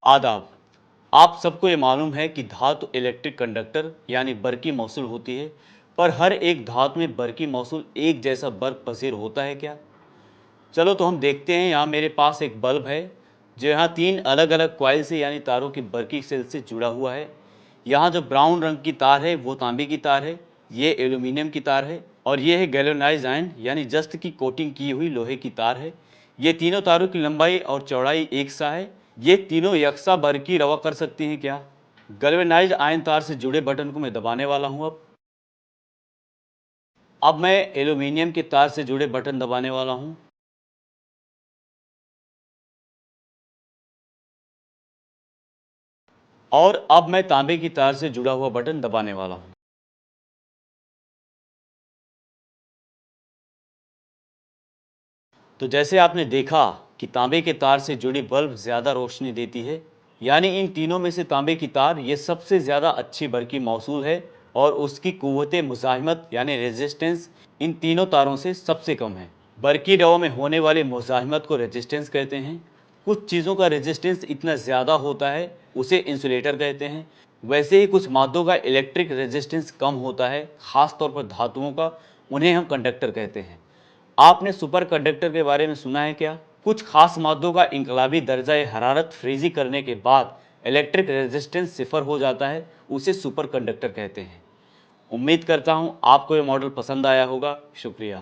आदाब। आप सबको ये मालूम है कि धातु इलेक्ट्रिक कंडक्टर यानी बरकी मौसूल होती है, पर हर एक धातु में बरकी मौसूल एक जैसा बर्क पसीर होता है क्या? चलो तो हम देखते हैं। यहाँ मेरे पास एक बल्ब है जो यहाँ 3 अलग अलग कॉइल से यानी तारों की बरकी सेल से जुड़ा हुआ है। यहाँ जो ब्राउन रंग की तार है वो तांबे की तार है, ये एल्यूमिनियम की तार है और ये है गैल्वेनाइज्ड आयन यानी जस्त की कोटिंग की हुई लोहे की तार है। ये तीनों तारों की लंबाई और चौड़ाई एक सा है। ये तीनों यकसा बरकी रवा कर सकती हैं क्या? गैल्वेनाइज्ड आयन तार से जुड़े बटन को मैं दबाने वाला हूँ। अब मैं एल्यूमिनियम के तार से जुड़े बटन दबाने वाला हूँ। और अब मैं तांबे की तार से जुड़ा हुआ बटन दबाने वाला हूँ। तो जैसे आपने देखा कि तांबे के तार से जुड़ी बल्ब ज़्यादा रोशनी देती है, यानी इन तीनों में से तांबे की तार ये सबसे ज़्यादा अच्छी बरकी मौसूल है और उसकी कुव्वते मुज़ाहिमत यानी रेजिस्टेंस इन तीनों तारों से सबसे कम है। बरकी रवों में होने वाली मुज़ाहिमत को रेजिस्टेंस कहते हैं। कुछ चीज़ों का रेजिस्टेंस इतना ज़्यादा होता है उसे इंसुलेटर कहते हैं। वैसे ही कुछ मादों का इलेक्ट्रिक रेजिस्टेंस कम होता है, ख़ास तौर पर धातुओं का, उन्हें हम कंडक्टर कहते हैं। आपने सुपर कंडक्टर के बारे में सुना है क्या? कुछ खास मादों का इनकलाबी दर्जा हरारत फ्रीजी करने के बाद इलेक्ट्रिक रेजिस्टेंस सिफर हो जाता है, उसे सुपर कंडक्टर कहते हैं। उम्मीद करता हूँ आपको ये मॉडल पसंद आया होगा। शुक्रिया।